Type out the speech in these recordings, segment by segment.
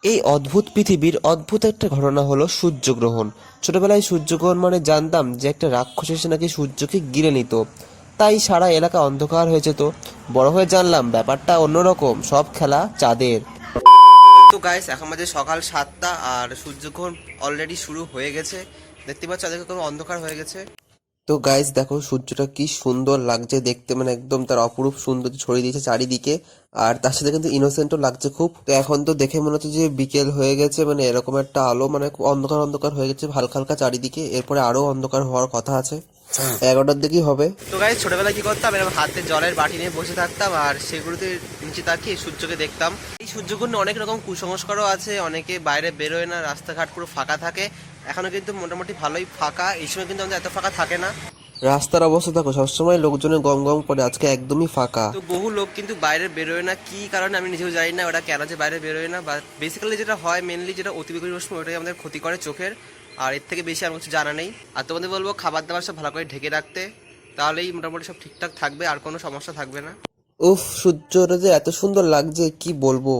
এই অদ্ভুত পৃথিবীর অদ্ভুত একটা ঘটনা হলো সূর্যগ্রহণ। ছোটবেলায় সূর্যগ্রহণ মানে জানতাম যে একটা রাক্ষস এসে নাকি সূর্যকে গিলে নিত, তাই সারা এলাকা অন্ধকার হয়ে যেত। বড় হয়ে জানলাম ব্যাপারটা অন্যরকম, সব খেলা চাঁদের। তো গাইস, এখন বাজে সকাল 7টা আর সূর্যগ্রহণ অলরেডি শুরু হয়ে গেছে। দেখতে পাচ্ছ চাঁদের কোনো অন্ধকার হয়ে গেছে। তো গাইস দেখো, সূর্যটা কি সুন্দর লাগছে দেখতে, মানে একদম তার অপরূপ সৌন্দর্য ছড়িয়ে দিয়েছে চারিদিকে। আর তার সাথে কিন্তু ইনোসেন্টও লাগছে খুব। তো এখন তো দেখে মনে হচ্ছে যে বিকেল হয়ে গেছে, মানে এরকম একটা আলো, মানে খুব অন্ধকার অন্ধকার হয়ে গেছে হালকা হালকা চারিদিকে। এরপরে আরো অন্ধকার হওয়ার কথা আছে, 11টার দিকেই হবে। তো গাইস, ছোটবেলায় কি করতাম, এরকম হাতে জলের বাটি নিয়ে বসে থাকতাম আর সেগুলোতে নিচে তাকিয়ে সূর্যকে দেখতাম। এই সূর্যগ্রহণে অনেক রকম কুসংস্কারও আছে, অনেকে বাইরে বেরোয় না, রাস্তাঘাট পুরো ফাঁকা থাকে। এখনো কিন্তু মোটামুটি ভালোই ফাঁকা, এই সময় কিন্তু আমাদের এত ফাঁকা থাকে না। রাস্তার অবস্থা দেখো, সবসময় লোকজনের গম গম করে, আজকে একদমই ফাঁকা। তো বহু লোক কিন্তু বাইরে বেরোয় না, কি কারণে আমি নিজেও জানি না ওটা কেন যে বাইরে বেরোয় না। বা বেসিক্যালি যেটা হয়, মেনলি যেটা অতিবেগুনি রশ্মি, ওটাই আমাদের ক্ষতি করে চোখের। আর এর থেকে বেশি আমার কিছু জানা নেই। আর তোমাদের বলবো খাবার দাবার সব ভালো করে ঢেকে রাখতে, তাহলেই মোটামুটি সব ঠিকঠাক থাকবে, আর কোনো সমস্যা থাকবে না। উফ, সূর্যটা যে এত সুন্দর লাগছে কি বলবো।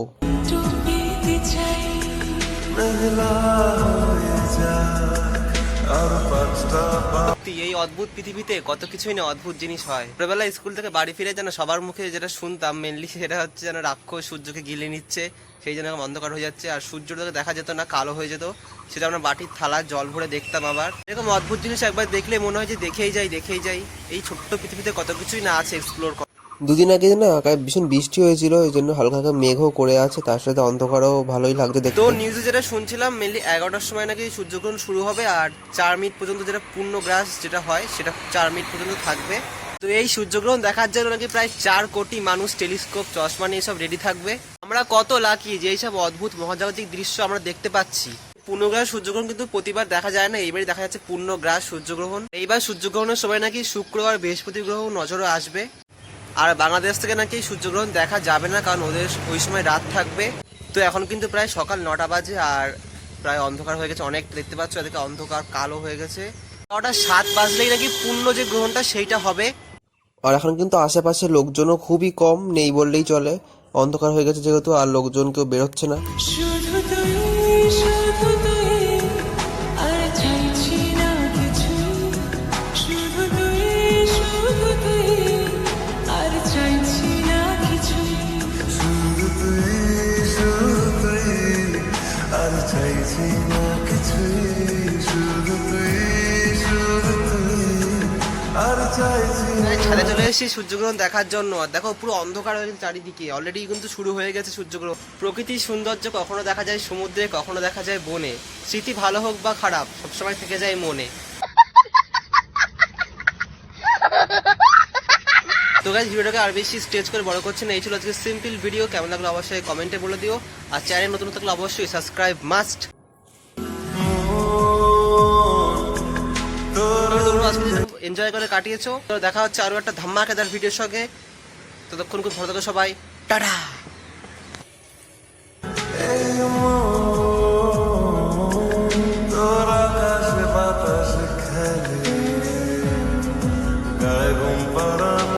এই অদ্ভুত পৃথিবীতে কত কিছুই না অদ্ভুত জিনিস হয়। ছোটবেলায় স্কুল থেকে বাড়ি ফিরে যেন সবার মুখে যেটা শুনতাম মেনলি, সেটা হচ্ছে যেন রাক্ষস সূর্যকে গিলে নিচ্ছে, সেই জন্য অন্ধকার হয়ে যাচ্ছে আর সূর্যটাকে দেখা যেত না, কালো হয়ে যেত। সেটা আমরা বাটির থালা জল ভরে দেখতাম। আবার এরকম অদ্ভুত জিনিস একবার দেখলে মনে হয় যে দেখেই যাই। এই ছোট্ট পৃথিবীতে কত কিছুই না আছে এক্সপ্লোর করা। দুদিন আগে না ভীষণ বৃষ্টি হয়েছিল, এই জন্য হালকা হালকা মেঘও করে আছে, তার সাথে অন্ধকারও ভালোই লাগছে দেখতে। তো নিউজে যেটা শুনছিলাম মেনলি 11টার সময় নাকি সূর্যগ্রহণ শুরু হবে, আর 4 মিনিট পর্যন্ত যেটা পূর্ণগ্রাস যেটা হয় সেটা 4 মিনিট পর্যন্ত থাকবে। তো এই সূর্যগ্রহণ দেখার জন্য নাকি প্রায় 4 কোটি মানুষ টেলিস্কোপ, চশমা নিয়ে সব রেডি থাকবে। আমরা কত লাকি যে এইসব অদ্ভুত মহাজাগতিক দৃশ্য আমরা দেখতে পাচ্ছি। পূর্ণগ্রাস সূর্যগ্রহণ কিন্তু প্রতিবার দেখা যায় না, এইবারই দেখা যাচ্ছে পূর্ণগ্রাস সূর্যগ্রহণ। এইবার সূর্যগ্রহণের সময় নাকি শুক্র আর বৃহস্পতি গ্রহ নজরও আসবে। আর বাংলাদেশ থেকে নাকি সূর্যগ্রহণ দেখা যাবে না, কারণ ওদের ওই সময় রাত থাকবে। তো এখন কিন্তু প্রায় সকাল 9টা বাজে আর প্রায় অন্ধকার হয়ে গেছে অনেক, দেখতে পাচ্ছ এদিকে অন্ধকার কালো হয়ে গেছে। 9টা 7 বাজলেই নাকি পূর্ণ যে গ্রহণটা সেইটা হবে। আর এখন কিন্তু আশেপাশে লোকজনও খুবই কম, নেই বললেই চলে, অন্ধকার হয়ে গেছে যেহেতু, আর লোকজন কেউ বেরোচ্ছে না। ছাদে চলে এসেছি সূর্যগ্রহণ দেখার জন্য, আর দেখো পুরো অন্ধকার হয়ে গেছে চারিদিকে, অলরেডি কিন্তু শুরু হয়ে গেছে সূর্যগ্রহণ। প্রকৃতির সৌন্দর্য কখনো দেখা যায় সমুদ্রে, কখনো দেখা যায় বনে। স্মৃতি ভালো হোক বা খারাপ, সবসময় থেকে যায় মনে। তো গাইস, ভিডিওটাকে আর বেশি স্টেজ করে বড় করছে না, এই ছিল আজকে সিম্পল ভিডিও। কেমন লাগলো অবশ্যই কমেন্টে বলে দিও, আর চ্যানেল নতুন থাকলে অবশ্যই সাবস্ক্রাইব মাস্ট। এনজয় করে কাটিয়েছো, তো দেখা হচ্ছে আরো একটা ধামাকাদার ভিডিওর সঙ্গে। ততক্ষণ খুব ভালো থাকো সবাই, টাটা।